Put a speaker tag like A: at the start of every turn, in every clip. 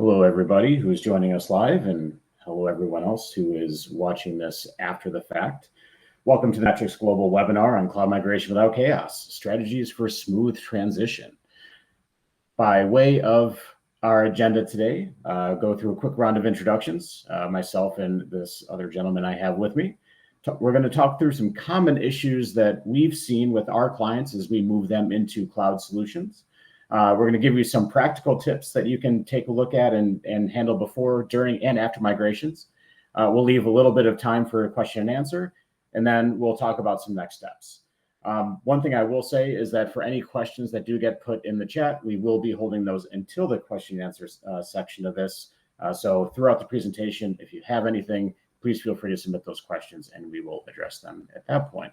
A: Hello, everybody who's joining us live, and hello, everyone else who is watching this after the fact. Welcome to the Metrics Global webinar on Cloud Migration Without Chaos, Strategies for Smooth Transition. By way of our agenda today, go through a quick round of introductions, myself and this other gentleman I have with me. We're going to talk through some common issues that we've seen with our clients as we move them into cloud solutions. We're going to give you some practical tips that you can take a look at and handle before, during, and after migrations. We'll leave a little bit of time for a question and answer, and then we'll talk about some next steps. One thing I will say is that for any questions that do get put in the chat, we will be holding those until the question and answer section of this. So throughout the presentation, if you have anything, please feel free to submit those questions and we will address them at that point.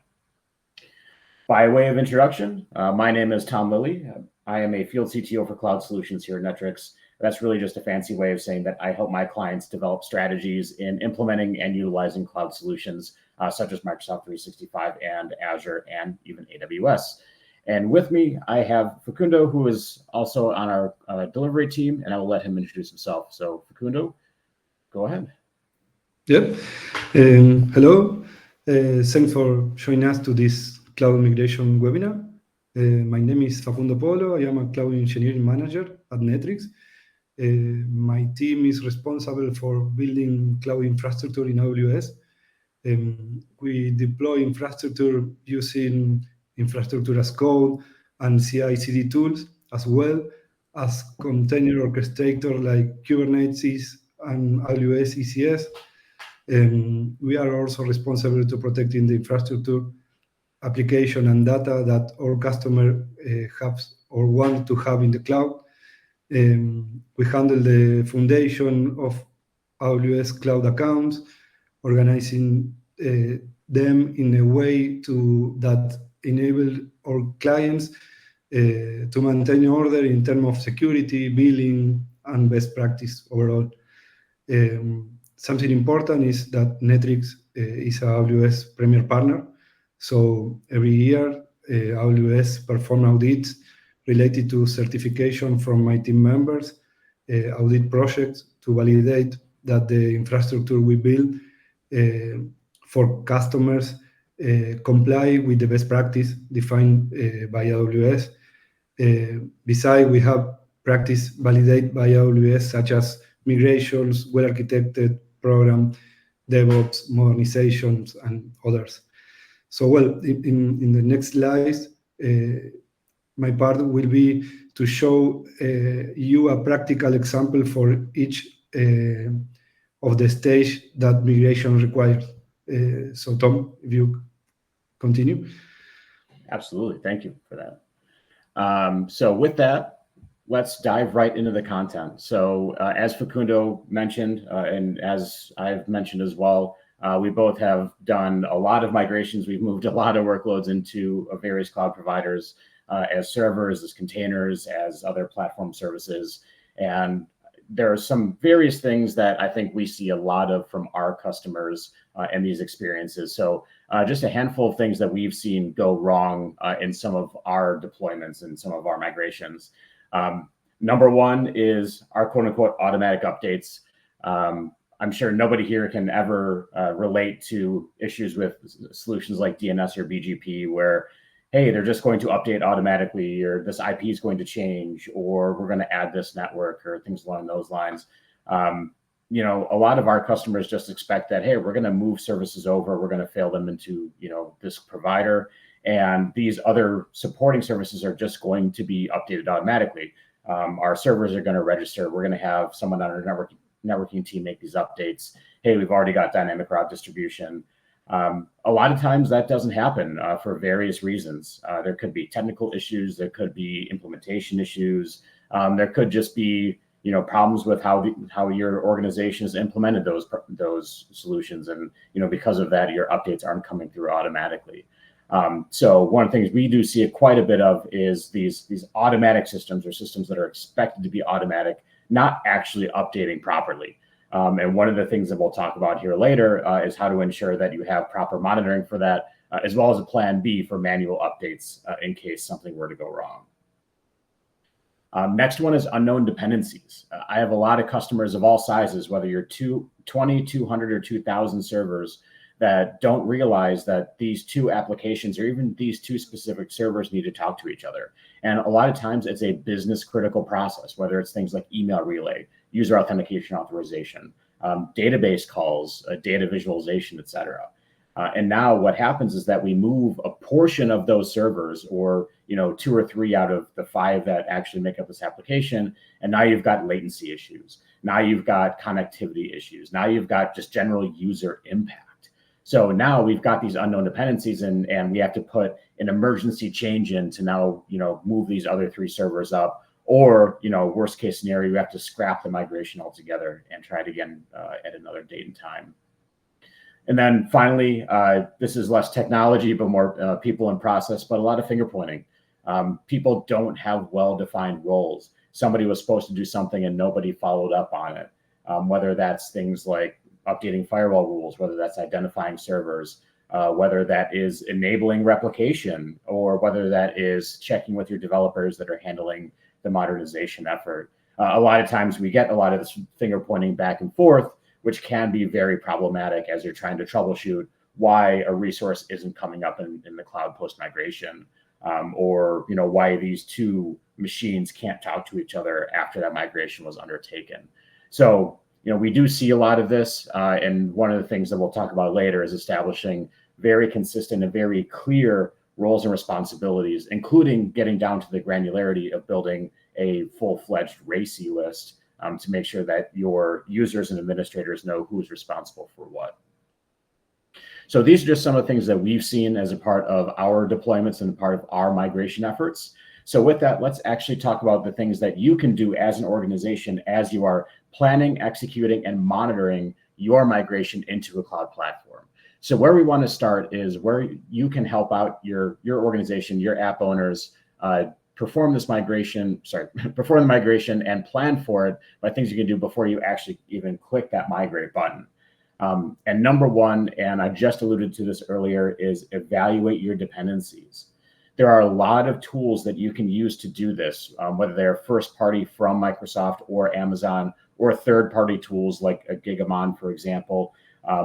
A: By way of introduction, my name is Tom Lilly. I am a field CTO for cloud solutions here at Netrix. That's really just a fancy way of saying that I help my clients develop strategies in implementing and utilizing cloud solutions such as Microsoft 365 and Azure and even AWS. And with me, I have Facundo, who is also on our delivery team, and I will let him introduce himself. So Facundo, go ahead.
B: Yep. Hello. Thanks for joining us to this cloud migration webinar. My name is Facundo Polo. I am a cloud engineering manager at Netrix. My team is responsible for building cloud infrastructure in AWS. We deploy infrastructure using infrastructure as code and CI/CD tools, as well as container orchestrator like Kubernetes and AWS ECS. We are also responsible to protecting the infrastructure, application, and data that our customer have or want to have in the cloud. We handle the foundation of AWS cloud accounts, organizing them in a way that enable our clients to maintain order in terms of security, billing, and best practice overall. Something important is that Netrix is a AWS Premier Partner. So every year, AWS perform audits related to certification from my team members, audit projects to validate that the infrastructure we build for customers comply with the best practice defined by AWS. Besides, we have practice validated by AWS, such as migrations, well-architected program, DevOps, modernizations, and others. So, well, in the next slides, my part will be to show you a practical example for each of the stage that migration requires. So, Tom, if you continue.
A: Absolutely. Thank you for that. So with that, let's dive right into the content. So as Facundo mentioned, and as I've mentioned as well, we both have done a lot of migrations. We've moved a lot of workloads into various cloud providers as servers, as containers, as other platform services. And there are some various things that I think we see a lot of from our customers and these experiences. So just a handful of things that we've seen go wrong in some of our deployments and some of our migrations. Number one is our quote unquote automatic updates. I'm sure nobody here can ever relate to issues with solutions like DNS or BGP where, hey, they're just going to update automatically, or this IP is going to change, or we're going to add this network, or things along those lines. You know, a lot of our customers just expect that, hey, we're going to move services over, we're going to fail them into, you know, this provider, and these other supporting services are just going to be updated automatically. Our servers are going to register. We're going to have someone on our networking team make these updates. Hey, we've already got dynamic route distribution. A lot of times that doesn't happen for various reasons. There could be technical issues. There could be implementation issues. There could just be, you know, problems with how your organization has implemented those solutions, and you know, because of that, your updates aren't coming through automatically. So one of the things we do see quite a bit of is these automatic systems, or systems that are expected to be automatic, not actually updating properly. And one of the things that we'll talk about here later is how to ensure that you have proper monitoring for that, as well as a plan B for manual updates in case something were to go wrong. Next one is unknown dependencies. I have a lot of customers of all sizes, whether you're 20, 200, or 2,000 servers, that don't realize that these two applications or even these two specific servers need to talk to each other. And a lot of times it's a business critical process, whether it's things like email relay, user authentication authorization, database calls, data visualization, et cetera. And now what happens is that we move a portion of those servers, or 2 or 3 out of the 5 that actually make up this application, and now you've got latency issues. Now you've got connectivity issues. Now you've got just general user impact. So now we've got these unknown dependencies, and we have to put an emergency change in to now move these other 3 servers up, or worst case scenario, we have to scrap the migration altogether and try it again at another date and time. And then finally, this is less technology, but more people and process, but a lot of finger pointing. People don't have well-defined roles. Somebody was supposed to do something and nobody followed up on it, whether that's things like updating firewall rules, whether that's identifying servers, whether that is enabling replication, or whether that is checking with your developers that are handling the modernization effort. A lot of times we get a lot of this finger pointing back and forth, which can be very problematic as you're trying to troubleshoot why a resource isn't coming up in the cloud post-migration, or why these 2 machines can't talk to each other after that migration was undertaken. So we do see a lot of this, and one of the things that we'll talk about later is establishing very consistent and very clear roles and responsibilities, including getting down to the granularity of building a full-fledged RACI list to make sure that your users and administrators know who's responsible for what. So these are just some of the things that we've seen as a part of our deployments and part of our migration efforts. So with that, let's actually talk about the things that you can do as an organization as you are planning, executing, and monitoring your migration into a cloud platform. So where we want to start is where you can help out your organization, your app owners, perform the migration and plan for it by things you can do before you actually even click that migrate button. And number one, and I just alluded to this earlier, is evaluate your dependencies. There are a lot of tools that you can use to do this, whether they're first party from Microsoft or Amazon, or third party tools like a Gigamon, for example,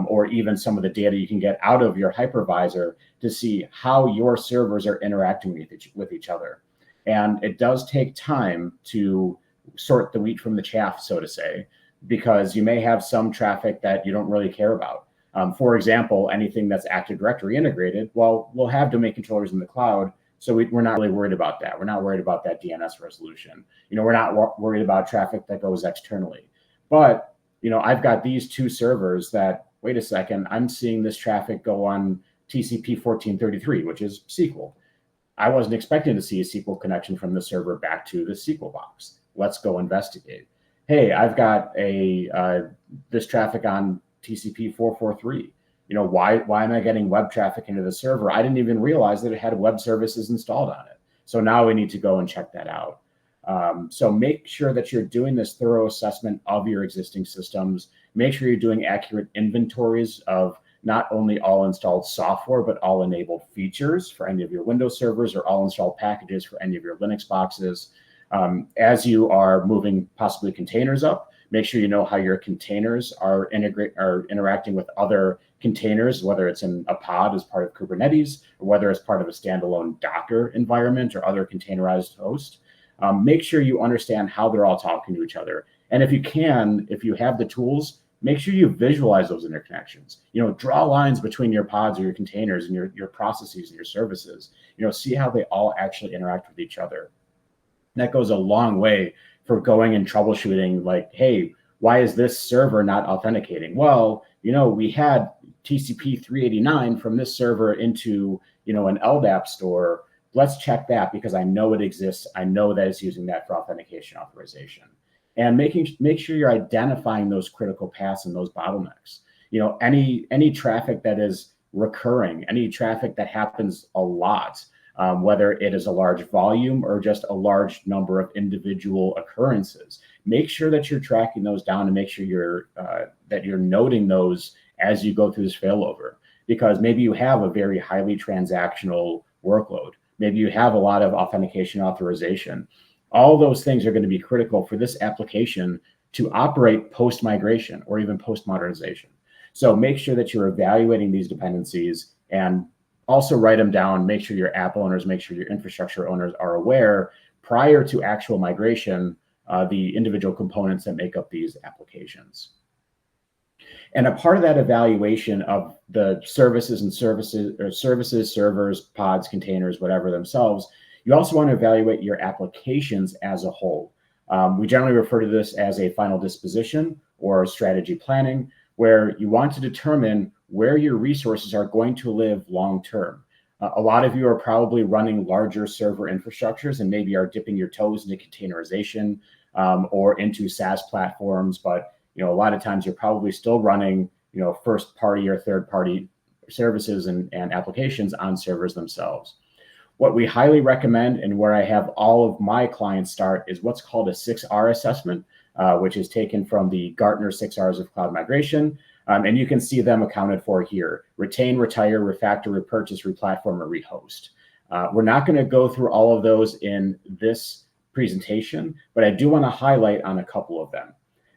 A: or even some of the data you can get out of your hypervisor to see how your servers are interacting with each other. And it does take time to sort the wheat from the chaff, so to say, because you may have some traffic that you don't really care about. For example, anything that's Active Directory integrated, well, we'll have domain controllers in the cloud, so we're not really worried about that. We're not worried about that DNS resolution. We're not worried about traffic that goes externally. But I've got these 2 servers that, wait a second, I'm seeing this traffic go on TCP 1433, which is SQL. I wasn't expecting to see a SQL connection from the server back to the SQL box. Let's go investigate. Hey, I've got this traffic on TCP 443. Why am I getting web traffic into the server? I didn't even realize that it had web services installed on it. So now we need to go and check that out. So make sure that you're doing this thorough assessment of your existing systems. Make sure you're doing accurate inventories of not only all installed software, but all enabled features for any of your Windows servers, or all installed packages for any of your Linux boxes. As you are moving possibly containers up, make sure you know how your containers are interacting with other containers, whether it's in a pod as part of Kubernetes, or whether it's part of a standalone Docker environment or other containerized host. Make sure you understand how they're all talking to each other. And if you have the tools, make sure you visualize those interconnections. Draw lines between your pods or your containers and your processes and your services. See how they all actually interact with each other. That goes a long way for going and troubleshooting, like, hey, why is this server not authenticating? Well, we had TCP 389 from this server into, an LDAP store. Let's check that because I know it exists. I know that it's using that for authentication authorization. And make sure you're identifying those critical paths and those bottlenecks. Any traffic that is recurring, any traffic that happens a lot, whether it is a large volume or just a large number of individual occurrences. Make sure that you're tracking those down and make sure that you're noting those as you go through this failover, because maybe you have a very highly transactional workload. Maybe you have a lot of authentication authorization. All those things are going to be critical for this application to operate post-migration or even post-modernization. So make sure that you're evaluating these dependencies and also write them down. Make sure your app owners, make sure your infrastructure owners are aware prior to actual migration, the individual components that make up these applications. And a part of that evaluation of the services, servers, pods, containers, whatever themselves, you also want to evaluate your applications as a whole. We generally refer to this as a final disposition or strategy planning, where you want to determine where your resources are going to live long-term. A lot of you are probably running larger server infrastructures and maybe are dipping your toes into containerization or into SaaS platforms, but a lot of times you're probably still running, first party or third party services and applications on servers themselves. What we highly recommend, and where I have all of my clients start, is what's called a 6R assessment, which is taken from the Gartner 6 R's of cloud migration. And you can see them accounted for here: retain, retire, refactor, repurchase, replatform, or rehost. We're not going to go through all of those in this presentation, but I do want to highlight on a couple of them.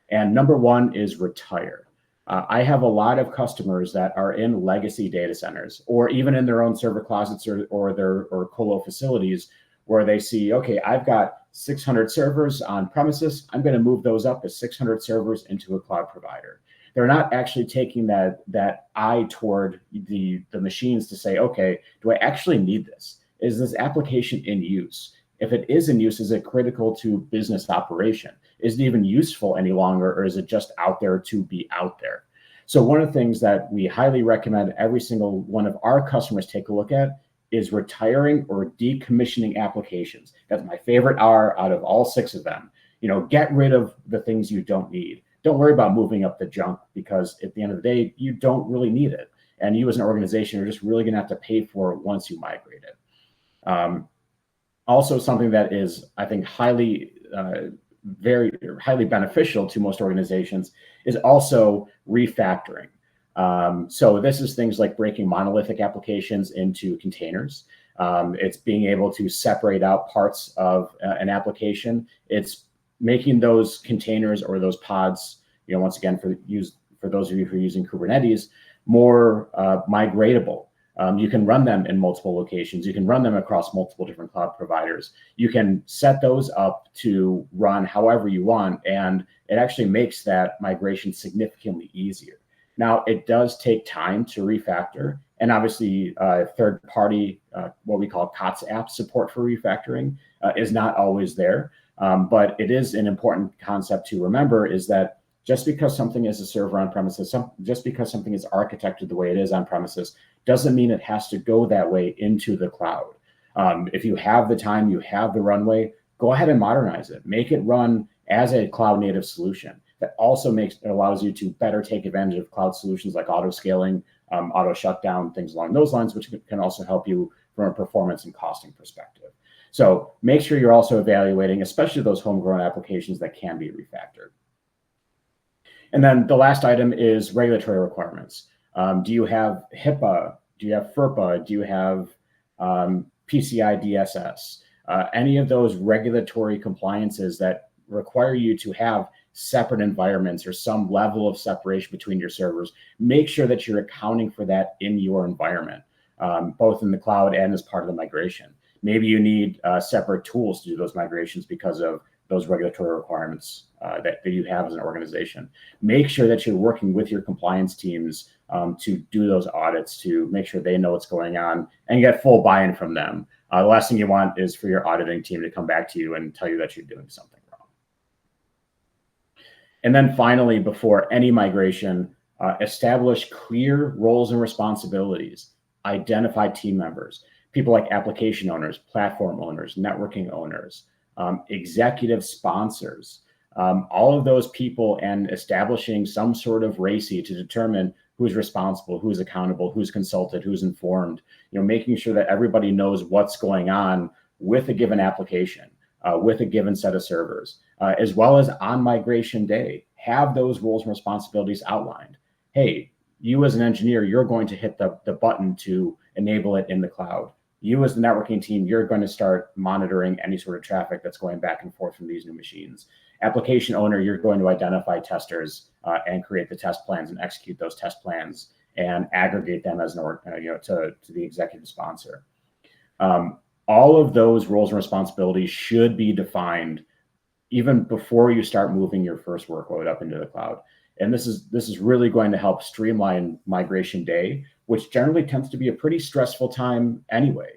A: And number one is retire. I have a lot of customers that are in legacy data centers, or even in their own server closets or colo facilities, where they see, okay, I've got 600 servers on premises. I'm going to move those up to 600 servers into a cloud provider. They're not actually taking that eye toward the machines to say, okay, do I actually need this? Is this application in use? If it is in use, is it critical to business operation? Is it even useful any longer, or is it just out there to be out there? So one of the things that we highly recommend every single one of our customers take a look at is retiring or decommissioning applications. That's my favorite R out of all 6 of them. Get rid of the things you don't need. Don't worry about moving up the junk, because at the end of the day, you don't really need it. And you as an organization are just really going to have to pay for it once you migrate it. Also, something that is, I think, very highly beneficial to most organizations is also refactoring. So this is things like breaking monolithic applications into containers. It's being able to separate out parts of an application. It's making those containers or those pods, once again, for those of you who are using Kubernetes, more migratable. You can run them in multiple locations. You can run them across multiple different cloud providers. You can set those up to run however you want, and it actually makes that migration significantly easier. Now, it does take time to refactor, and obviously third-party, what we call COTS app support for refactoring is not always there, but it is an important concept to remember, is that just because something is a server on premises, just because something is architected the way it is on premises, doesn't mean it has to go that way into the cloud. If you have the time, you have the runway, go ahead and modernize it. Make it run as a cloud native solution. That also allows you to better take advantage of cloud solutions like auto scaling, auto shutdown, things along those lines, which can also help you from a performance and costing perspective. So make sure you're also evaluating, especially those homegrown applications that can be refactored. And then the last item is regulatory requirements. Do you have HIPAA? Do you have FERPA? Do you have PCI DSS? Any of those regulatory compliances that require you to have separate environments or some level of separation between your servers, make sure that you're accounting for that in your environment, both in the cloud and as part of the migration. Maybe you need separate tools to do those migrations because of those regulatory requirements that you have as an organization. Make sure that you're working with your compliance teams to do those audits, to make sure they know what's going on and get full buy-in from them. The last thing you want is for your auditing team to come back to you and tell you that you're doing something wrong. And then finally, before any migration, establish clear roles and responsibilities. Identify team members, people like application owners, platform owners, networking owners, executive sponsors, all of those people, and establishing some sort of RACI to determine who's responsible, who's accountable, who's consulted, who's informed, making sure that everybody knows what's going on with a given application, with a given set of servers, as well as on migration day, have those roles and responsibilities outlined. Hey, you as an engineer, you're going to hit the button to enable it in the cloud. you as the networking team, you're going to start monitoring any sort of traffic that's going back and forth from these new machines. Application owner, you're going to identify testers and create the test plans and execute those test plans and aggregate them as to the executive sponsor. All of those roles and responsibilities should be defined even before you start moving your first workload up into the cloud. And this is really going to help streamline migration day, which generally tends to be a pretty stressful time anyway.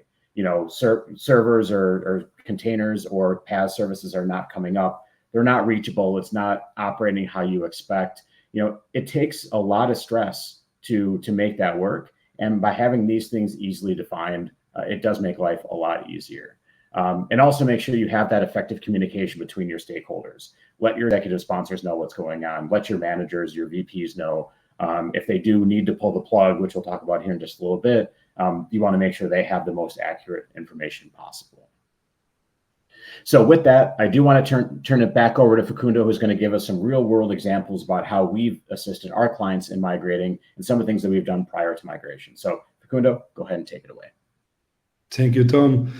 A: Servers or containers or PaaS services are not coming up. They're not reachable. It's not operating how you expect. It takes a lot of stress to make that work. And by having these things easily defined, it does make life a lot easier. And also make sure you have that effective communication between your stakeholders. Let your executive sponsors know what's going on. Let your managers, your VPs know. If they do need to pull the plug, which we'll talk about here in just a little bit, you want to make sure they have the most accurate information possible. So with that, I do want to turn it back over to Facundo, who's going to give us some real world examples about how we've assisted our clients in migrating and some of the things that we've done prior to migration. So Facundo, go ahead and take it away.
B: Thank you, Tom.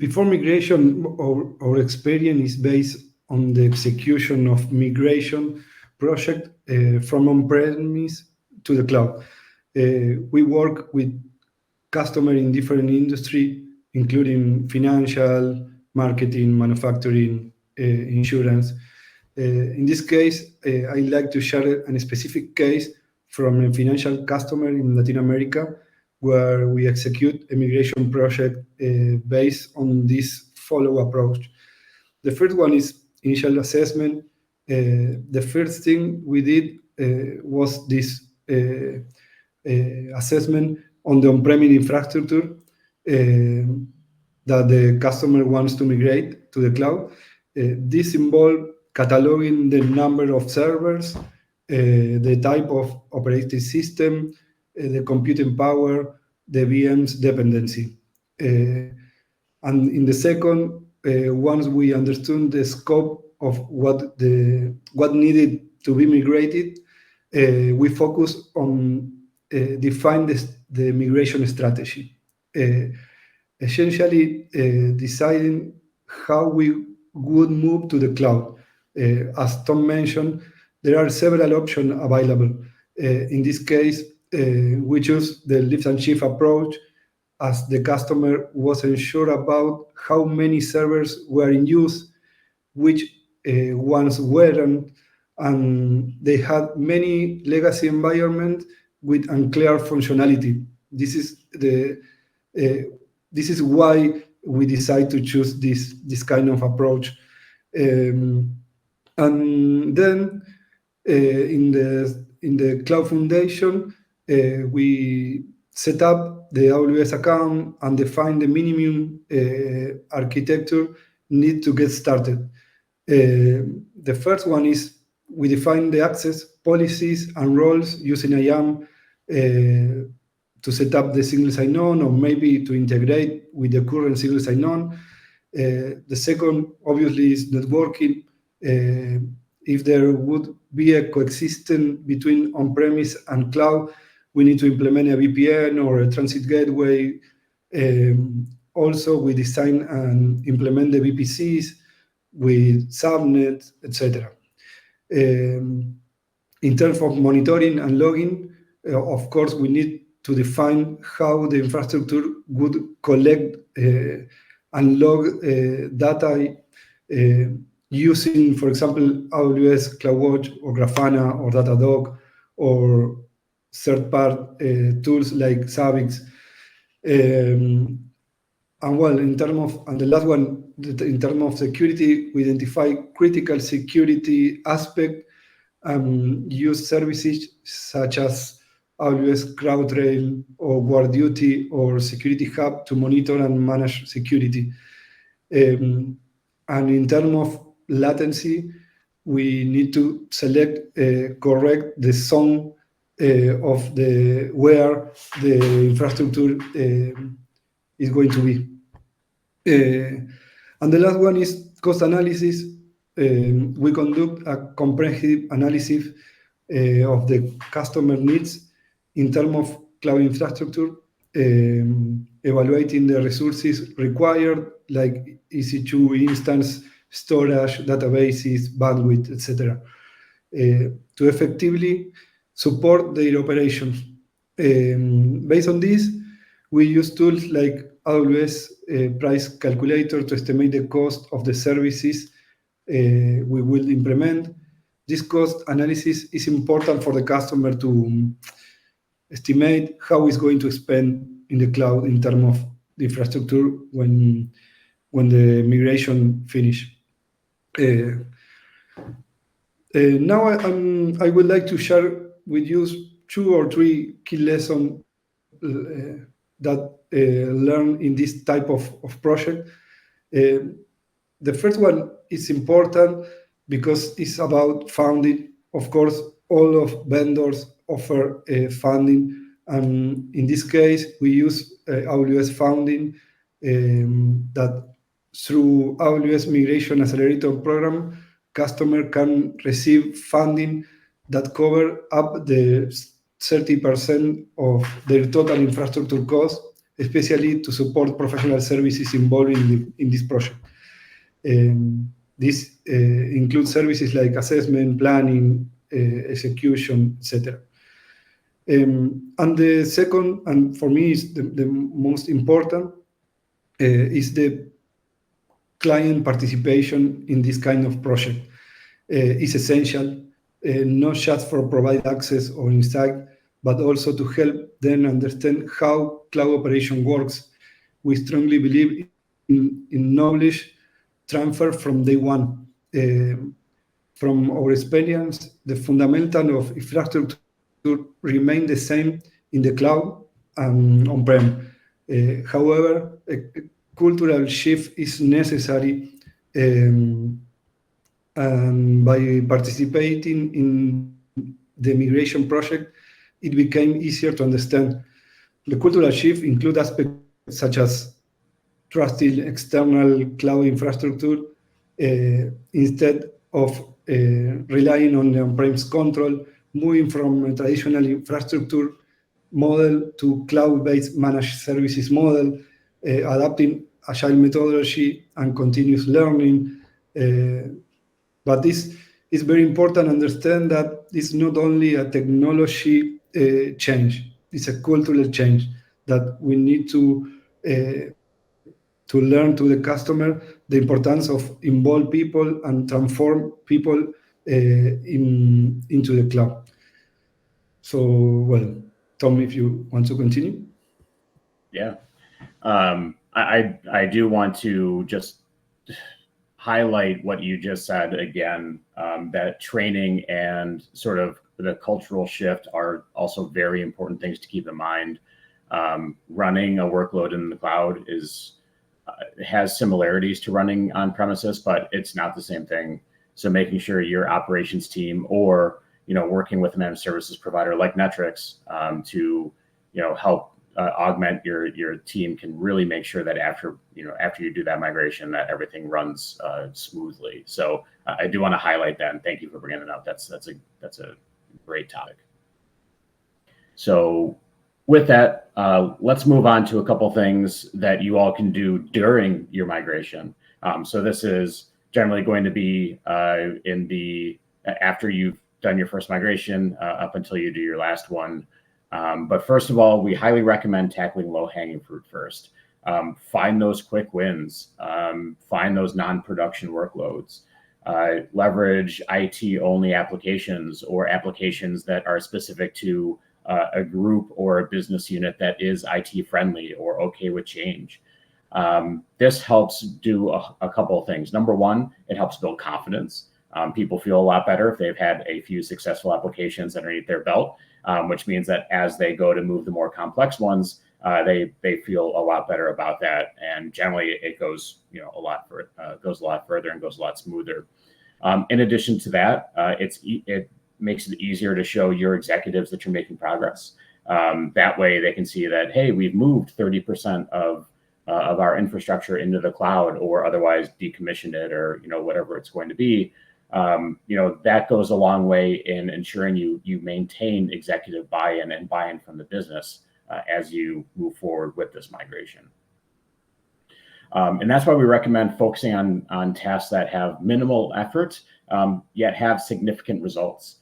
B: Before migration, our experience is based on the execution of migration project from on-premise to the cloud. We work with customers in different industries, including financial, marketing, manufacturing, insurance. In this case, I'd like to share a specific case from a financial customer in Latin America, where we execute a migration project based on this follow approach. The first one is initial assessment. The first thing we did was this assessment on the on-premise infrastructure that the customer wants to migrate to the cloud. This involved cataloging the number of servers, the type of operating system, the computing power, the VM's dependency. And in the second, once we understood the scope of what needed to be migrated, we focus on define the migration strategy. Essentially, deciding how we would move to the cloud. As Tom mentioned, there are several options available. In this case, we choose the lift and shift approach, as the customer wasn't sure about how many servers were in use, which ones weren't, and they had many legacy environments with unclear functionality. This is why we decide to choose this kind of approach. And then in the cloud foundation, we set up the AWS account and define the minimum architecture need to get started. The first one is we define the access policies and roles using IAM to set up the single sign-on, or maybe to integrate with the current single sign-on. The second, obviously, is networking. If there would be a coexistence between on-premise and cloud, we need to implement a VPN or a transit gateway. Also, we design and implement the VPCs with subnets, etc. In terms of monitoring and logging, of course, we need to define how the infrastructure would collect and log data using, for example, AWS CloudWatch or Grafana or Datadog or third-party tools like Zabbix. And the last one, in terms of security, we identify critical security aspect and use services such as AWS CrowdTrail or GuardDuty or Security Hub to monitor and manage security. And in terms of latency, we need to select correct the zone of where the infrastructure is going to be. And the last one is cost analysis. We conduct a comprehensive analysis of the customer needs in terms of cloud infrastructure, evaluating the resources required, like EC2 instance, storage, databases, bandwidth, etc., to effectively support their operations. Based on this, we use tools like AWS price calculator to estimate the cost of the services we will implement. This cost analysis is important for the customer to estimate how he's going to spend in the cloud in terms of the infrastructure when the migration finish. Now I would like to share with you 2 or 3 key lessons that learned in this type of project. The first one is important because it's about funding. Of course, all of vendors offer funding, and in this case, we use AWS funding that through AWS Migration Accelerator program, customer can receive funding that cover up the 30% of their total infrastructure cost, especially to support professional services involved in this project. This includes services like assessment, planning, execution, etc. And the second, and for me is the most important, is the client participation in this kind of project. Is essential, not just for provide access or insight, but also to help them understand how cloud operation works. We strongly believe in knowledge transfer from day one. From our experience, the fundamental of infrastructure remain the same in the cloud and on-prem. However, a cultural shift is necessary, and by participating in the migration project, it became easier to understand. The cultural shift includes aspects such as trusting external cloud infrastructure instead of relying on the on-premise control, moving from a traditional infrastructure model to cloud-based managed services model, adapting agile methodology and continuous learning. But this is very important to understand that it's not only a technology change, it's a cultural change that we need to learn to the customer the importance of involve people and transform people into the cloud. So, well, Tom, if you want to continue.
A: Yeah. I do want to just highlight what you just said again, that training and sort of the cultural shift are also very important things to keep in mind. Running a workload in the cloud has similarities to running on premises, but it's not the same thing. So making sure your operations team or working with a managed services provider like Netrix to help augment your team can really make sure that after you do that migration, that everything runs smoothly. So I do want to highlight that, and thank you for bringing it up. That's a great topic. So with that, let's move on to a couple things that you all can do during your migration. So this is generally going to be after you've done your first migration up until you do your last one. But first of all, we highly recommend tackling low-hanging fruit first. Find those quick wins. Find those non-production workloads. Leverage IT-only applications or applications that are specific to a group or a business unit that is IT friendly or okay with change. This helps do a couple of things. Number one, it helps build confidence. People feel a lot better if they've had a few successful applications underneath their belt, which means that as they go to move the more complex ones, they feel a lot better about that. And generally, it goes a lot further and goes a lot smoother. In addition to that, it makes it easier to show your executives that you're making progress. That way they can see that, hey, we've moved 30% of our infrastructure into the cloud or otherwise decommissioned it or, whatever it's going to be. That goes a long way in ensuring you maintain executive buy-in and buy-in from the business as you move forward with this migration. And that's why we recommend focusing on tasks that have minimal effort, yet have significant results.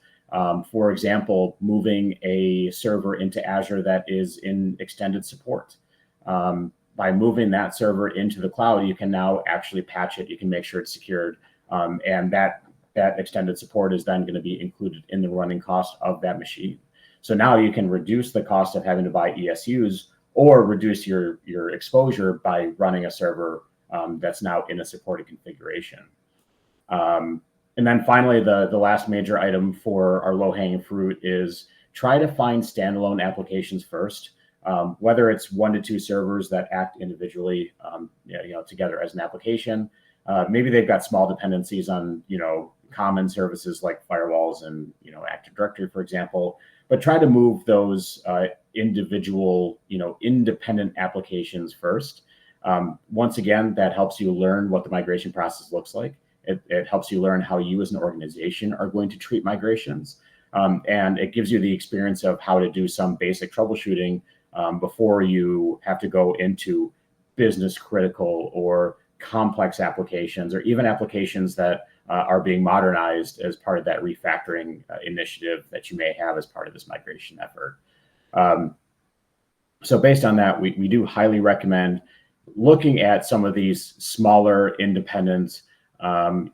A: For example, moving a server into Azure that is in extended support. By moving that server into the cloud, you can now actually patch it. You can make sure it's secured. And that extended support is then going to be included in the running cost of that machine. So now you can reduce the cost of having to buy ESUs or reduce your exposure by running a server that's now in a supported configuration. And then finally, the last major item for our low-hanging fruit is try to find standalone applications first, whether it's 1 to 2 servers that act individually, together as an application. Maybe they've got small dependencies on, common services like firewalls and, Active Directory, for example. But try to move those individual, independent applications first. Once again, that helps you learn what the migration process looks like. It helps you learn how you as an organization are going to treat migrations. And it gives you the experience of how to do some basic troubleshooting before you have to go into business critical or complex applications, or even applications that are being modernized as part of that refactoring initiative that you may have as part of this migration effort. So based on that, we do highly recommend looking at some of these smaller, independent,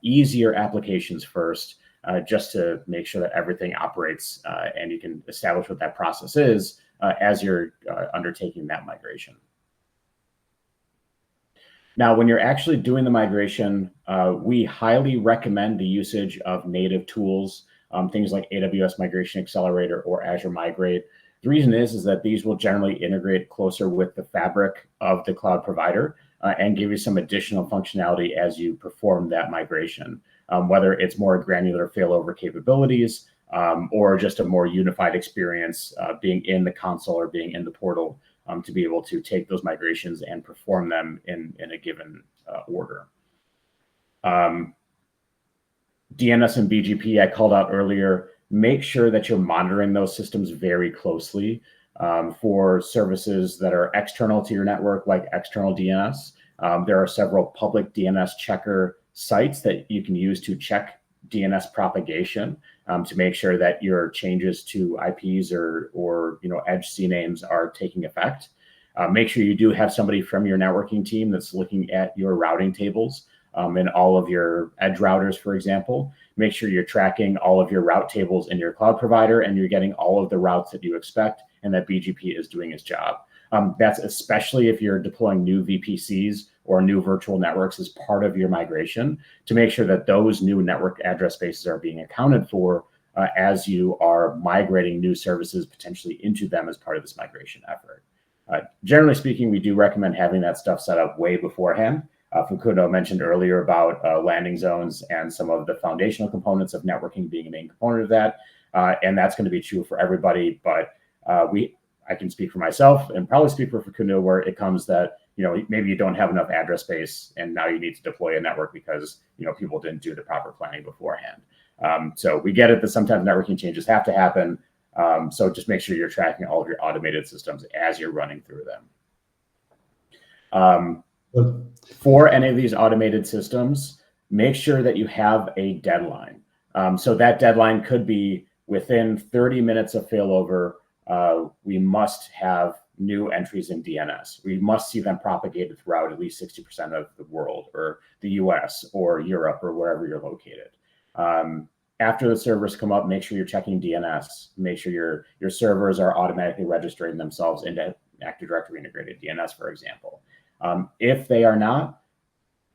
A: easier applications first, just to make sure that everything operates and you can establish what that process is as you're undertaking that migration. Now, when you're actually doing the migration, we highly recommend the usage of native tools, things like AWS Migration Accelerator or Azure Migrate. The reason is that these will generally integrate closer with the fabric of the cloud provider and give you some additional functionality as you perform that migration, whether it's more granular failover capabilities or just a more unified experience being in the console or being in the portal to be able to take those migrations and perform them in a given order. DNS and BGP I called out earlier. Make sure that you're monitoring those systems very closely for services that are external to your network, like external DNS. There are several public DNS checker sites that you can use to check DNS propagation to make sure that your changes to IPs or edge CNAMEs are taking effect. Make sure you do have somebody from your networking team that's looking at your routing tables in all of your edge routers, for example. Make sure you're tracking all of your route tables in your cloud provider and you're getting all of the routes that you expect and that BGP is doing its job. That's especially if you're deploying new VPCs or new virtual networks as part of your migration, to make sure that those new network address spaces are being accounted for as you are migrating new services potentially into them as part of this migration effort. Generally speaking, we do recommend having that stuff set up way beforehand. Facundo mentioned earlier about landing zones and some of the foundational components of networking being a main component of that. And that's going to be true for everybody. But I can speak for myself and probably speak for Facundo, where it comes that, maybe you don't have enough address space and now you need to deploy a network because, people didn't do the proper planning beforehand. So we get it that sometimes networking changes have to happen. So just make sure you're tracking all of your automated systems as you're running through them. For any of these automated systems, make sure that you have a deadline. So that deadline could be within 30 minutes of failover. We must have new entries in DNS. We must see them propagated throughout at least 60% of the world, or the US or Europe or wherever you're located. After the servers come up, make sure you're checking DNS. Make sure your servers are automatically registering themselves into Active Directory integrated DNS, for example. If they are not,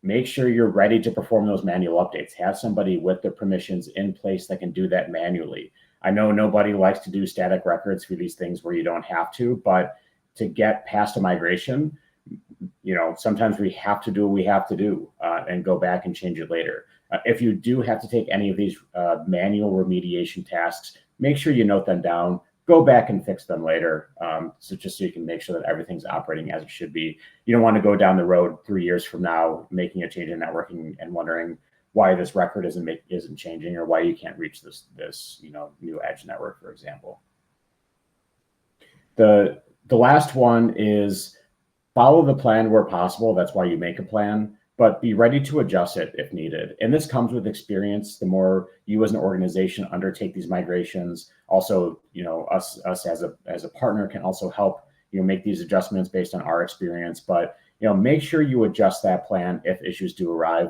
A: make sure you're ready to perform those manual updates. Have somebody with the permissions in place that can do that manually. I know nobody likes to do static records for these things where you don't have to, but to get past a migration, sometimes we have to do what we have to do and go back and change it later. If you do have to take any of these manual remediation tasks, make sure you note them down, go back and fix them later. So you can make sure that everything's operating as it should be. You don't want to go down the road 3 years from now, making a change in networking and wondering why this record isn't changing, or why you can't reach this new edge network, for example. The the last one is follow the plan where possible. That's why you make a plan, but be ready to adjust it if needed. And this comes with experience. The more you as an organization undertake these migrations, also, us as a partner can also help, make these adjustments based on our experience. But, make sure you adjust that plan if issues do arise.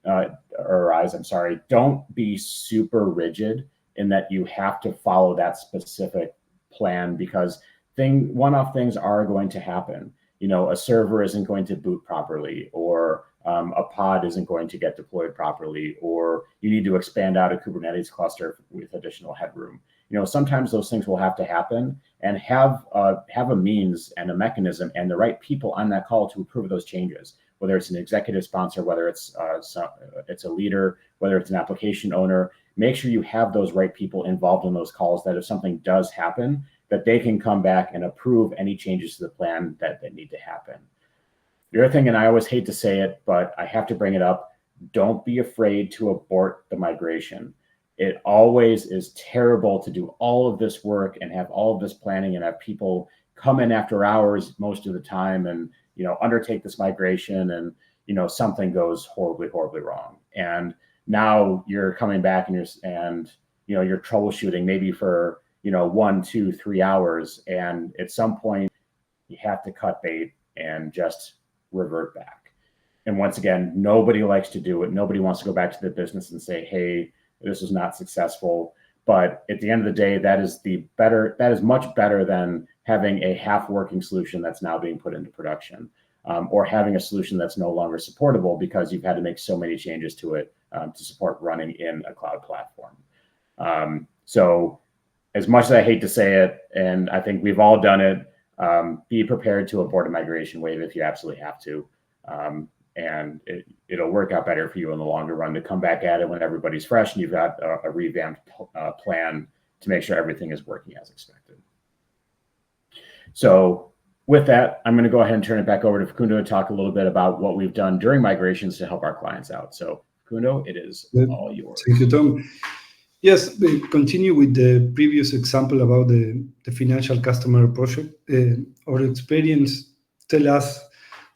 A: I'm sorry. Don't be super rigid in that you have to follow that specific plan, because one-off things are going to happen. A server isn't going to boot properly, or a pod isn't going to get deployed properly, or you need to expand out a Kubernetes cluster with additional headroom. Sometimes those things will have to happen, and have a means and a mechanism and the right people on that call to approve those changes, whether it's an executive sponsor, whether it's a leader, whether it's an application owner. Make sure you have those right people involved in those calls, that if something does happen, that they can come back and approve any changes to the plan that need to happen. The other thing, and I always hate to say it, but I have to bring it up, don't be afraid to abort the migration. It always is terrible to do all of this work and have all of this planning and have people come in after hours most of the time and, undertake this migration, and, something goes horribly, horribly wrong. And now you're coming back and you're troubleshooting maybe for 1, 2, 3 hours, and at some point you have to cut bait and just revert back. And once again, nobody likes to do it. Nobody wants to go back to the business and say, hey, this is not successful. But at the end of the day, that is much better than having a half-working solution that's now being put into production, or having a solution that's no longer supportable because you've had to make so many changes to it to support running in a cloud platform. So as much as I hate to say it, and I think we've all done it, be prepared to abort a migration wave if you absolutely have to. And it'll work out better for you in the longer run to come back at it when everybody's fresh and you've got a revamped plan to make sure everything is working as expected. So with that, I'm going to go ahead and turn it back over to Facundo to talk a little bit about what we've done during migrations to help our clients out. So Facundo, it is all yours.
B: Thank you, Tom. Yes, we continue with the previous example about the financial customer project. Our experience tell us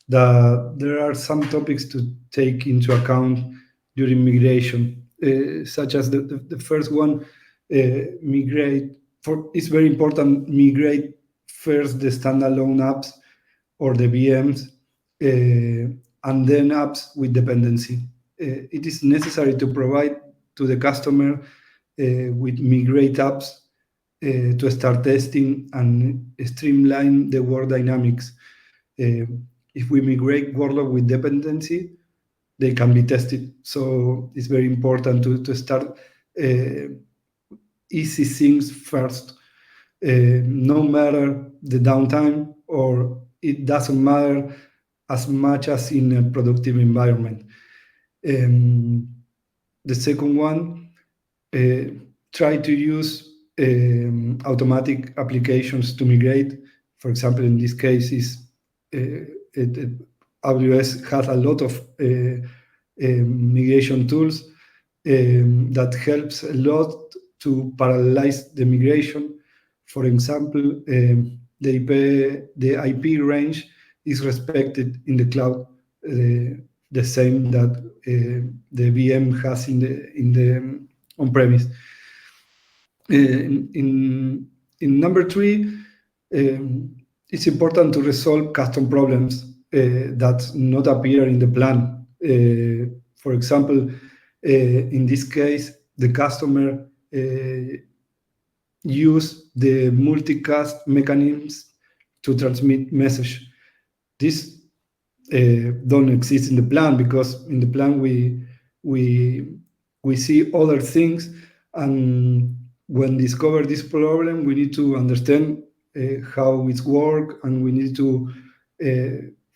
B: that there are some topics to take into account during migration, such as the first one, it's very important, migrate first the standalone apps or the VMs, and then apps with dependency. It is necessary to provide to the customer with migrate apps to start testing and streamline the work dynamics. If we migrate workload with dependency, they can be tested. So it's very important to start easy things first. No matter the downtime, or it doesn't matter as much as in a productive environment. The second one, try to use automatic applications to migrate. For example, in this case, AWS has a lot of migration tools that helps a lot to parallelize the migration. For example, the IP range is respected in the cloud, the same that the VM has in the on-premise. In number 3, it's important to resolve custom problems that not appear in the plan. For example, in this case, the customer use the multicast mechanisms to transmit message. This don't exist in the plan, because in the plan we see other things, and when discover this problem, we need to understand how it works, and we need to,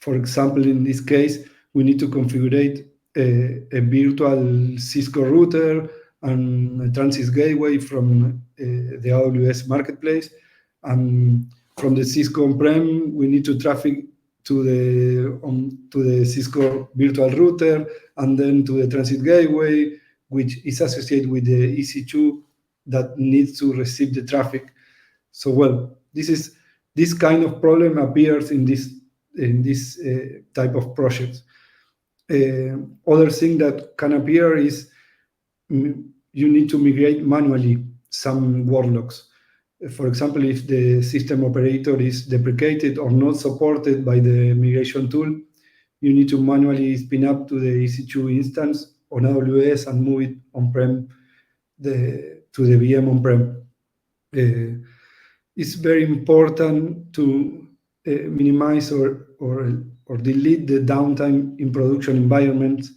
B: for example, in this case, we need to configure a virtual Cisco router and a transit gateway from the AWS marketplace, and from the Cisco on-prem, we need to traffic to the Cisco virtual router, and then to the transit gateway, which is associated with the EC2 that needs to receive the traffic. So, well, this this kind of problem appears in this type of projects. Other thing that can appear is you need to migrate manually some worklogs. For example, if the system operator is deprecated or not supported by the migration tool, you need to manually spin up to the EC2 instance on AWS and move it on-prem to the VM on-prem. It's very important to minimize or delete the downtime in production environments.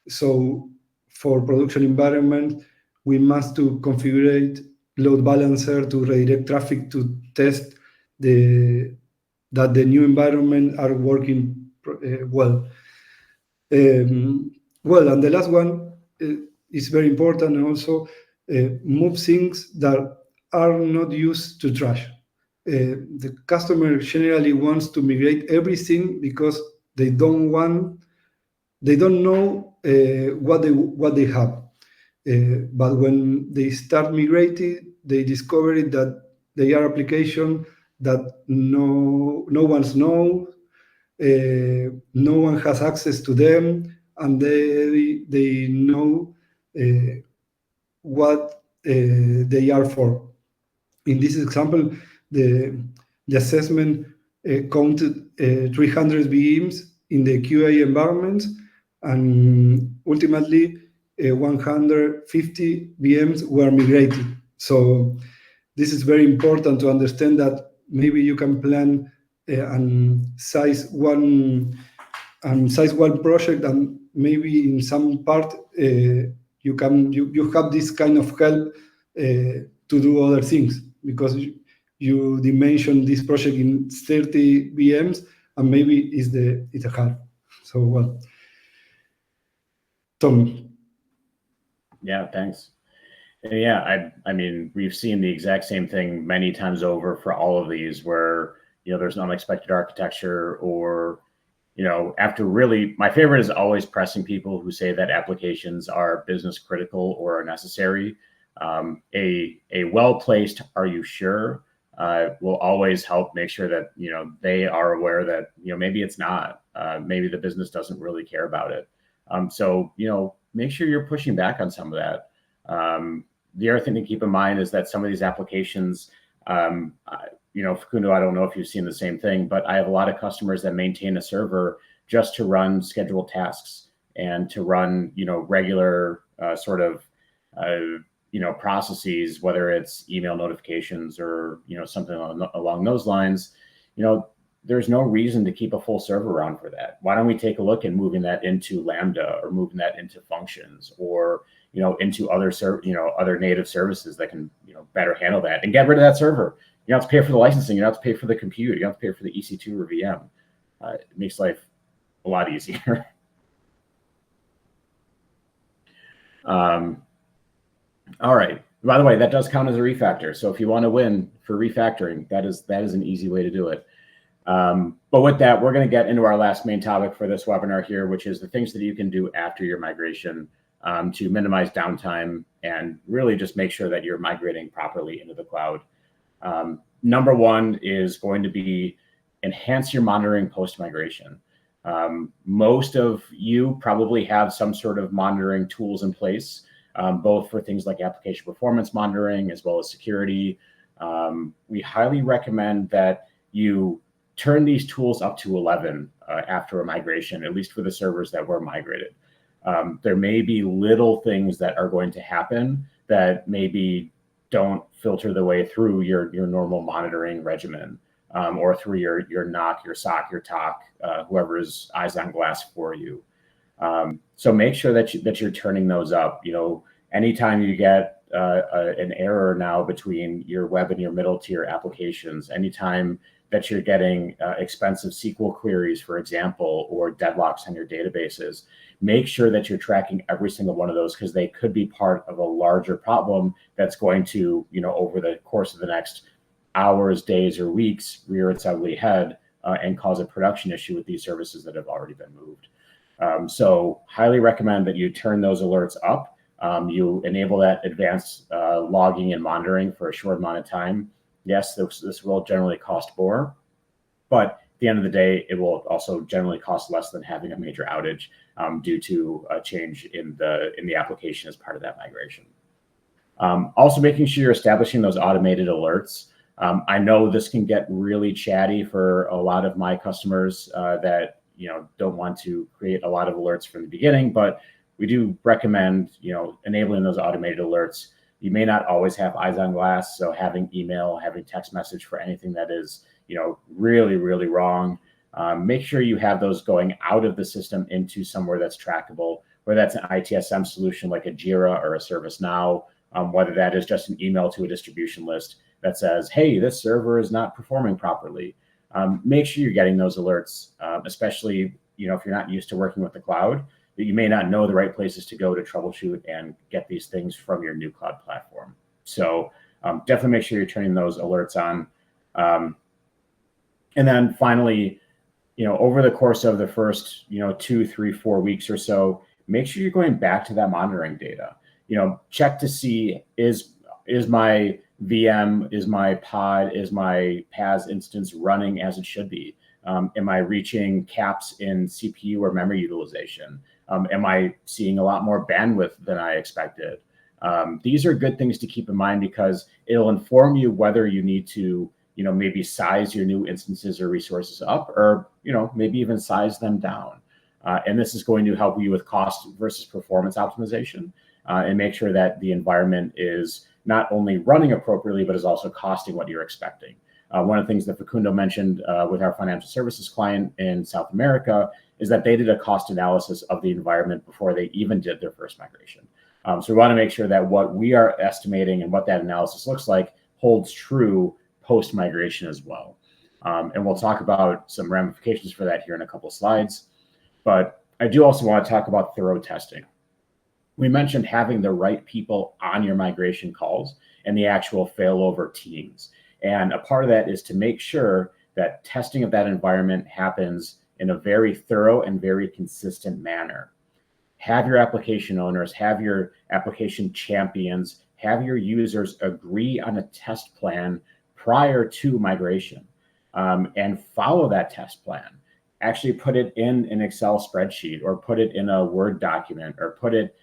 B: So for production environment, we must to configure load balancer to redirect traffic to test that the new environment are working well. Well, and the last one is very important, and also move things that are not used to trash. The customer generally wants to migrate everything because they don't know what they have. But when they start migrating, they discover that they are application that no one's knows, no one has access to them, and they know what they are for. In this example, the assessment counted 300 VMs in the QA environment, and ultimately 150 VMs were migrated. So this is very important to understand that maybe you can plan and size one project, and maybe in some part you have this kind of help to do other things, because you dimension this project in 30 VMs, and maybe it's a half. So well, Tom.
A: Yeah, thanks. Yeah, I mean, we've seen the exact same thing many times over for all of these, where there's an unexpected architecture, or after really, my favorite is always pressing people who say that applications are business critical or are necessary. A well-placed "Are you sure?" will always help make sure that they are aware that maybe it's not, maybe the business doesn't really care about it. So make sure you're pushing back on some of that. The other thing to keep in mind is that some of these applications, Facundo, I don't know if you've seen the same thing, but I have a lot of customers that maintain a server just to run scheduled tasks and to run, regular processes, whether it's email notifications or, something along those lines. There's no reason to keep a full server around for that. Why don't we take a look at moving that into Lambda, or moving that into functions, or into other native services that can better handle that, and get rid of that server. You don't have to pay for the licensing. You don't have to pay for the compute. You don't have to pay for the EC2 or VM. It makes life a lot easier. All right. By the way, that does count as a refactor. So if you want to win for refactoring, that is an easy way to do it. But with that, we're going to get into our last main topic for this webinar here, which is the things that you can do after your migration to minimize downtime and really just make sure that you're migrating properly into the cloud. Number one is going to be enhance your monitoring post-migration. Most of you probably have some sort of monitoring tools in place, both for things like application performance monitoring as well as security. We highly recommend that you turn these tools up to 11 after a migration, at least for the servers that were migrated. There may be little things that are going to happen that maybe don't filter the way through your normal monitoring regimen, or through your NOC, your SOC, your TOC, whoever's eyes on glass for you. So make sure that you're turning those up. Anytime you get an error now between your web and your middle tier applications, anytime that you're getting expensive SQL queries, for example, or deadlocks on your databases, make sure that you're tracking every single one of those, because they could be part of a larger problem that's going to, over the course of the next hours, days, or weeks, rear its ugly head and cause a production issue with these services that have already been moved. So highly recommend that you turn those alerts up. You enable that advanced logging and monitoring for a short amount of time. yes, this will generally cost more, but at the end of the day, it will also generally cost less than having a major outage due to a change in the application as part of that migration. Also making sure you're establishing those automated alerts. I know this can get really chatty for a lot of my customers that don't want to create a lot of alerts from the beginning, but we do recommend enabling those automated alerts. You may not always have eyes on glass, so having email, having text message for anything that is really, really wrong. Make sure you have those going out of the system into somewhere that's trackable, whether that's an ITSM solution like a Jira or a ServiceNow, whether that is just an email to a distribution list that says, hey, this server is not performing properly. Make sure you're getting those alerts, especially if you're not used to working with the cloud, that you may not know the right places to go to troubleshoot and get these things from your new cloud platform. So definitely make sure you're turning those alerts on. And then finally, over the course of the first 2, 3, 4 weeks or so, make sure you're going back to that monitoring data. Check to see is my VM, is my pod, is my PaaS instance running as it should be? Am I reaching caps in CPU or memory utilization? Am I seeing a lot more bandwidth than I expected? These are good things to keep in mind because it'll inform you whether you need to maybe size your new instances or resources up, or maybe even size them down. And this is going to help you with cost versus performance optimization, and make sure that the environment is not only running appropriately, but is also costing what you're expecting. One of the things that Facundo mentioned with our financial services client in South America is that they did a cost analysis of the environment before they even did their first migration. So we want to make sure that what we are estimating and what that analysis looks like holds true post-migration as well. And we'll talk about some ramifications for that here in a couple of slides. But I do also want to talk about thorough testing. We mentioned having the right people on your migration calls and the actual failover teams. And a part of that is to make sure that testing of that environment happens in a very thorough and very consistent manner. Have your application owners, have your application champions, have your users agree on a test plan prior to migration, and follow that test plan. Actually put it in an Excel spreadsheet, or put it in a Word document, or put it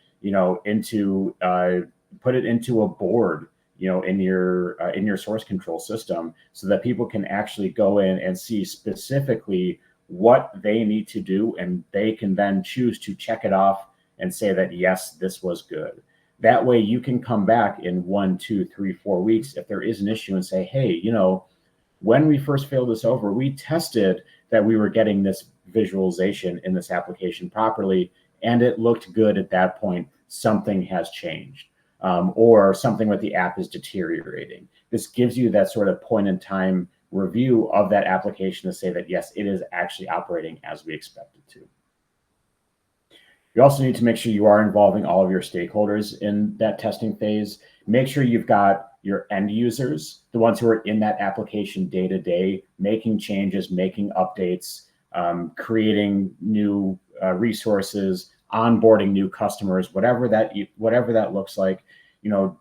A: into a board in your source control system, so that people can actually go in and see specifically what they need to do, and they can then choose to check it off and say that, yes, this was good. That way you can come back in 1, 2, 3, 4 weeks if there is an issue and say, hey, when we first failed this over, we tested that we were getting this visualization in this application properly, and it looked good at that point. Something has changed, or something with the app is deteriorating. This gives you that sort of point in time review of that application to say that, yes, it is actually operating as we expect it to. You also need to make sure you are involving all of your stakeholders in that testing phase. Make sure you've got your end users, the ones who are in that application day to day, making changes, making updates, creating new resources, onboarding new customers, whatever that looks like.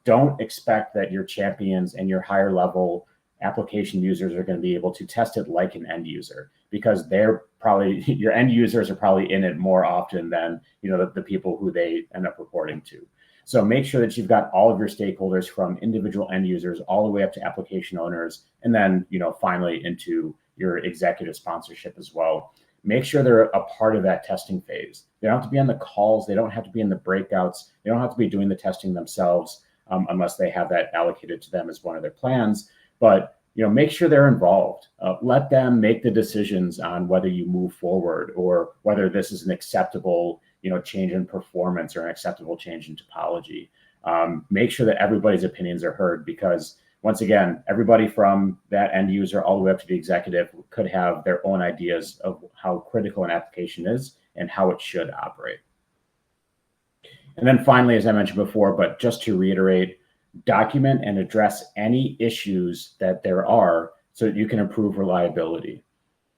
A: Don't expect that your champions and your higher level application users are going to be able to test it like an end user, because your end users are probably in it more often than the people who they end up reporting to. So make sure that you've got all of your stakeholders, from individual end users all the way up to application owners, and then finally into your executive sponsorship as well. Make sure they're a part of that testing phase. They don't have to be on the calls. They don't have to be in the breakouts. They don't have to be doing the testing themselves, unless they have that allocated to them as one of their plans. But make sure they're involved. Let them make the decisions on whether you move forward, or whether this is an acceptable change in performance or an acceptable change in topology. Make sure that everybody's opinions are heard, because once again, everybody from that end user all the way up to the executive could have their own ideas of how critical an application is and how it should operate. And then finally, as I mentioned before, but just to reiterate, document and address any issues that there are so that you can improve reliability.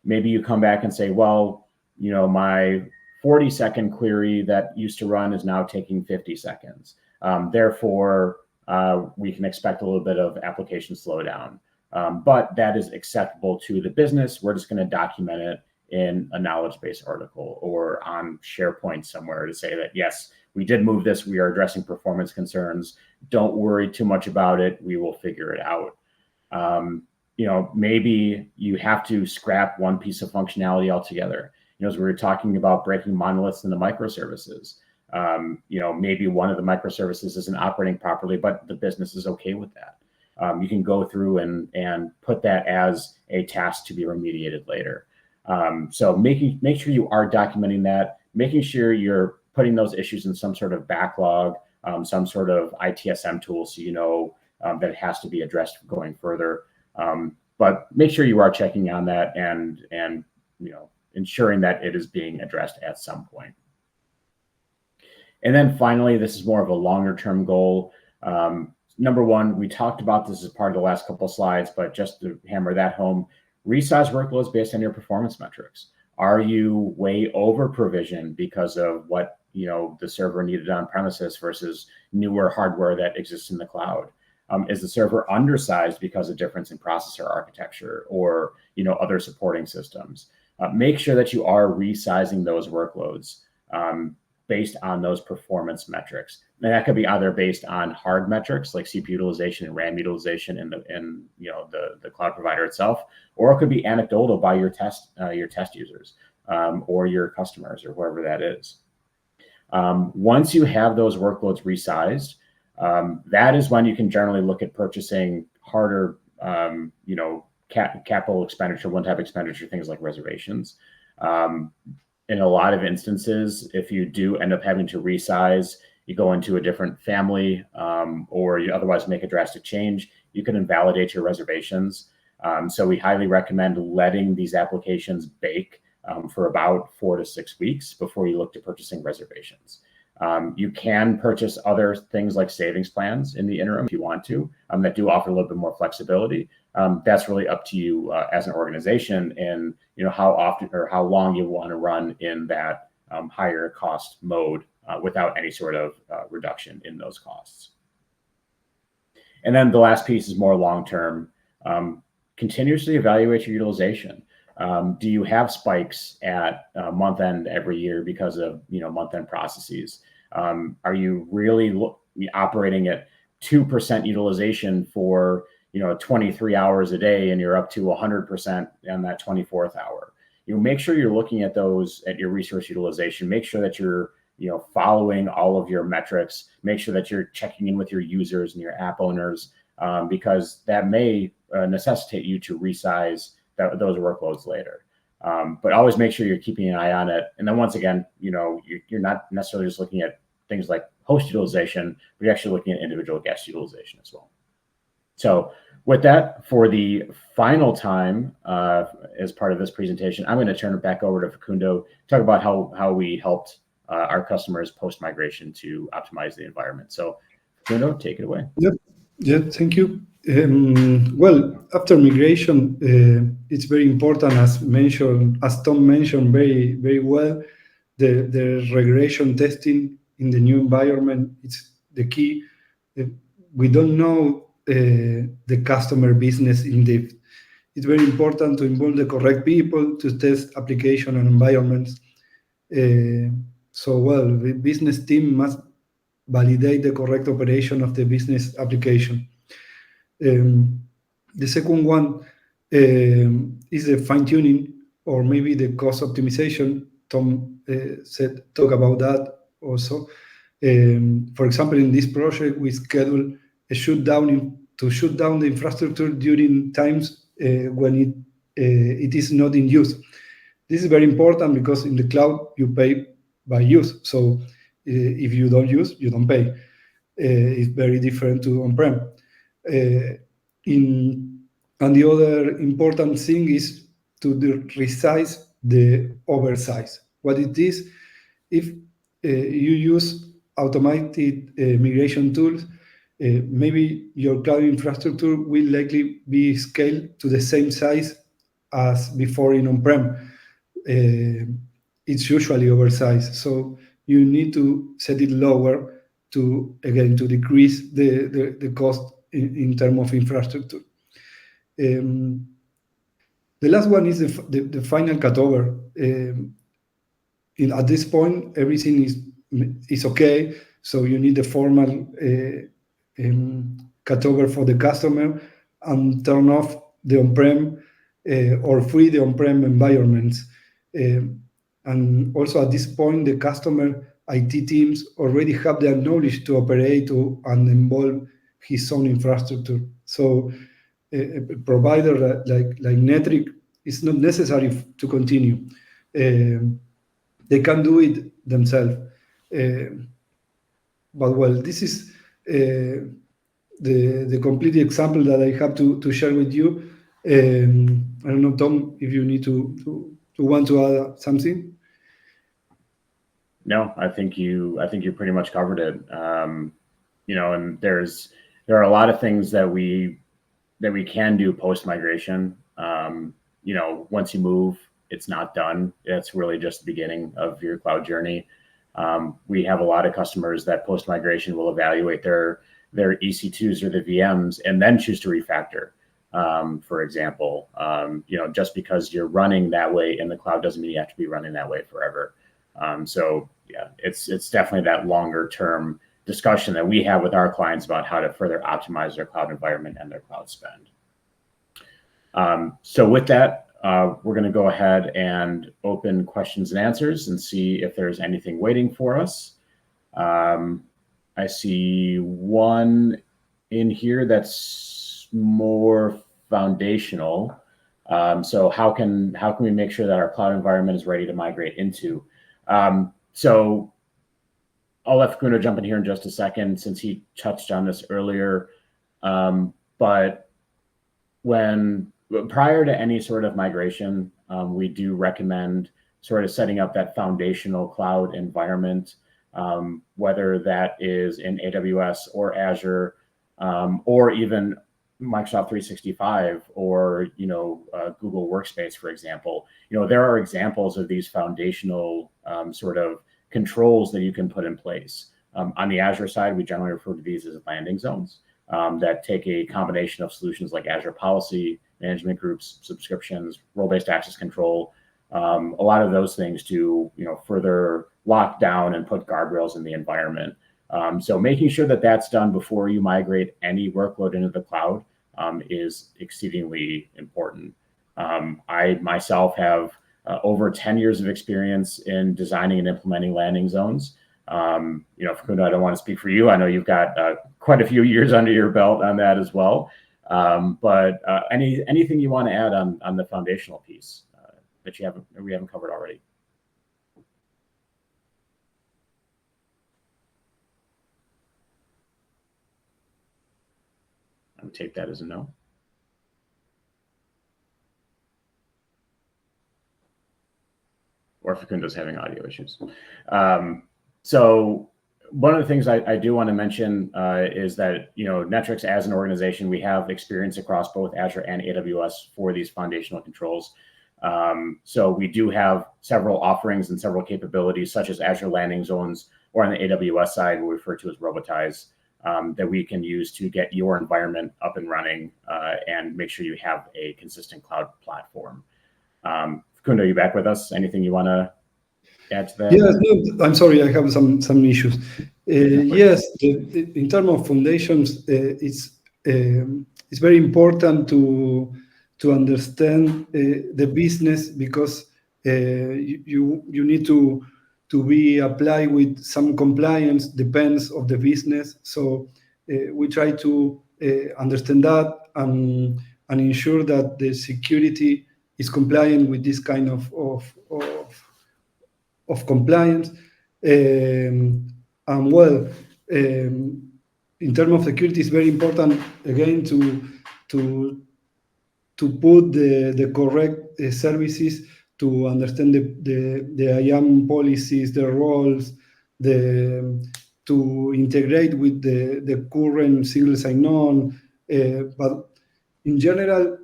A: Maybe you come back and say, well, my 40-second query that used to run is now taking 50 seconds. Therefore, we can expect a little bit of application slowdown. but that is acceptable to the business. We're just going to document it in a knowledge base article or on SharePoint somewhere to say that, yes, we did move this. We are addressing performance concerns. Don't worry too much about it. We will figure it out. Maybe you have to scrap one piece of functionality altogether. As we were talking about breaking monoliths into microservices, maybe one of the microservices isn't operating properly, but the business is okay with that. You can go through and put that as a task to be remediated later. So make sure you are documenting that, making sure you're putting those issues in some sort of backlog, some sort of ITSM tool, so that it has to be addressed going further. But make sure you are checking on that and ensuring that it is being addressed at some point. And then finally, this is more of a longer term goal. Number one, we talked about this as part of the last couple of slides, but just to hammer that home, resize workloads based on your performance metrics. Are you way over provisioned because of what the server needed on premises versus newer hardware that exists in the cloud? Is the server undersized because of difference in processor architecture or other supporting systems? Make sure that you are resizing those workloads based on those performance metrics. And that could be either based on hard metrics like CPU utilization and RAM utilization in the cloud provider itself, or it could be anecdotal by your test users or your customers or whoever that is. Once you have those workloads resized, that is when you can generally look at purchasing harder, capital expenditure, one-time expenditure, things like reservations. In a lot of instances, if you do end up having to resize, you go into a different family, or you otherwise make a drastic change, you can invalidate your reservations. So we highly recommend letting these applications bake for about 4 to 6 weeks before you look to purchasing reservations. You can purchase other things like savings plans in the interim if you want to, that do offer a little bit more flexibility. That's really up to you as an organization and how often or how long you want to run in that higher cost mode without any sort of reduction in those costs. And then the last piece is more long-term. Continuously evaluate your utilization. Do you have spikes at month end every year because of month end processes? Are you really operating at 2% utilization for 23 hours a day and you're up to 100% on that 24th hour? Make sure you're looking at those at your resource utilization. Make sure that you're following all of your metrics. Make sure that you're checking in with your users and your app owners, because that may necessitate you to resize those workloads later. But always make sure you're keeping an eye on it. And then once again, you're not necessarily just looking at things like host utilization, but you're actually looking at individual guest utilization as well. So with that, for the final time, as part of this presentation, I'm going to turn it back over to Facundo to talk about how we helped our customers post-migration to optimize the environment. So Facundo, take it away.
B: Yeah, thank you. Well, after migration, it's very important, as Tom mentioned very, very well, the regression testing in the new environment. It's the key. We don't know the customer business in depth. It's very important to involve the correct people to test application and environments. The business team must validate the correct operation of the business application. The second one is the fine-tuning or maybe the cost optimization. Tom talk about that also. For example, in this project, we schedule a shutdown to shut down the infrastructure during times when it is not in use. This is very important because in the cloud, you pay by use. So if you don't use, you don't pay. It's very different to on-prem. And the other important thing is to resize the oversize. What it is, if you use automated migration tools, maybe your cloud infrastructure will likely be scaled to the same size as before in on-prem. It's usually oversized. So you need to set it lower to decrease the cost in terms of infrastructure. The last one is the final cutover. At this point, everything is okay. So you need the formal cutover for the customer and turn off the on-prem or free the on-prem environments. And also at this point, the customer IT teams already have the knowledge to operate and involve his own infrastructure. So a provider like Netric is not necessary to continue. They can do it themselves. But well, this is the complete example that I have to share with you. I don't know, Tom, if you need to want to add something.
A: No, I think you pretty much covered it. And there are a lot of things that we can do post migration. Once you move, it's not done. It's really just the beginning of your cloud journey. We have a lot of customers that post migration will evaluate their EC2s or the VMs and then choose to refactor. For example, just because you're running that way in the cloud doesn't mean you have to be running that way forever. So yeah, it's definitely that longer term discussion that we have with our clients about how to further optimize their cloud environment and their cloud spend. So with that, we're going to go ahead and open questions and answers and see if there's anything waiting for us. I see one in here that's more foundational. So how can we make sure that our cloud environment is ready to migrate into? So I'll let Facundo jump in here in just a second since he touched on this earlier. But prior to any sort of migration, we do recommend sort of setting up that foundational cloud environment, whether that is in AWS or Azure, or even Microsoft 365 or Google Workspace, for example. There are examples of these foundational sort of controls that you can put in place. On the Azure side, we generally refer to these as landing zones that take a combination of solutions like Azure Policy, management groups, subscriptions, role-based access control, a lot of those things to further lock down and put guardrails in the environment. So making sure that that's done before you migrate any workload into the cloud is exceedingly important. I myself have over 10 years of experience in designing and implementing landing zones. Facundo, I don't want to speak for you. I know you've got quite a few years under your belt on that as well. But anything you want to add on the foundational piece that we haven't covered already? I would take that as a no. Or Facundo's having audio issues. So one of the things I do want to mention is that Netrix as an organization, we have experience across both Azure and AWS for these foundational controls. So we do have several offerings and several capabilities, such as Azure landing zones, or on the AWS side, we refer to as Robotize, that we can use to get your environment up and running and make sure you have a consistent cloud platform. Facundo, are you back with us? Anything you want to add to that?
B: Yes, no, I'm sorry, I have some issues. Yes, in terms of foundations, it's very important to understand the business, because you need to be applied with some compliance, depends of the business. So we try to understand that and ensure that the security is compliant with this kind of compliance. In terms of security, it's very important again to put the correct services, to understand the IAM policies, the roles, to integrate with the current single sign-on. But in general,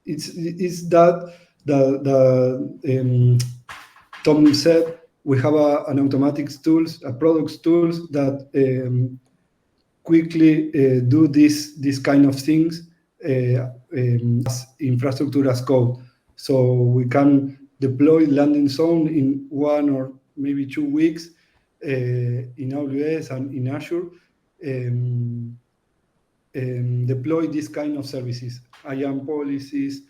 B: it's that Tom said, we have an automatics tools, a products tools that quickly do this kind of things. as infrastructure as code. So we can deploy landing zone in 1 or maybe 2 weeks in AWS and in Azure. Deploy this kind of services, IAM policies,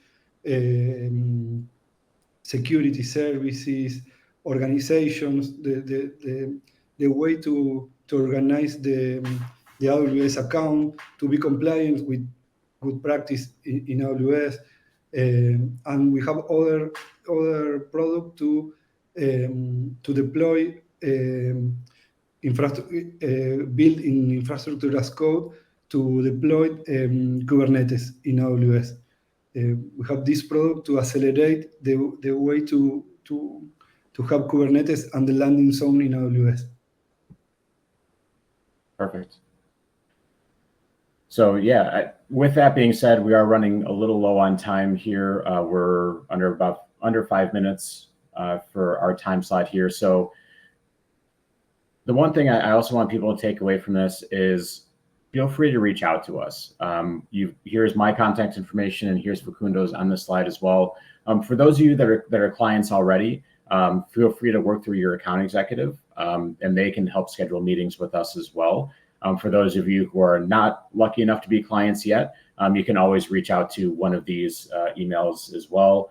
B: security services, organizations, the way to organize the AWS account, to be compliant with good practice in AWS. And we have other product to deploy build in infrastructure as code to deploy Kubernetes in AWS. We have this product to accelerate the way to have Kubernetes and the landing zone in AWS.
A: Perfect. So yeah, with that being said, we are running a little low on time here. We're under 5 minutes for our time slot here. So the one thing I also want people to take away from this is feel free to reach out to us. Here's my contact information, and here's Facundo's on this slide as well. For those of you that are clients already, feel free to work through your account executive, and they can help schedule meetings with us as well. For those of you who are not lucky enough to be clients yet, you can always reach out to one of these emails as well.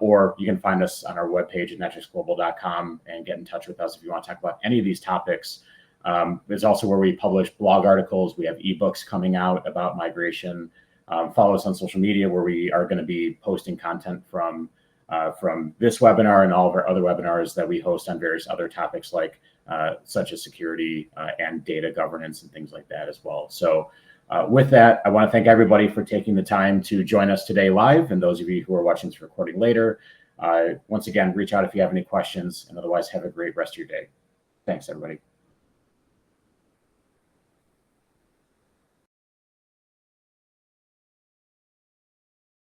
A: Or you can find us on our webpage at netrixglobal.com and get in touch with us if you want to talk about any of these topics. It's also where we publish blog articles. We have ebooks coming out about migration. Follow us on social media, where we are going to be posting content from this webinar and all of our other webinars that we host on various other topics, like such as security and data governance and things like that as well. So with that, I want to thank everybody for taking the time to join us today live, and those of you who are watching this recording later. Once again, reach out if you have any questions, and otherwise have a great rest of your day. Thanks, everybody.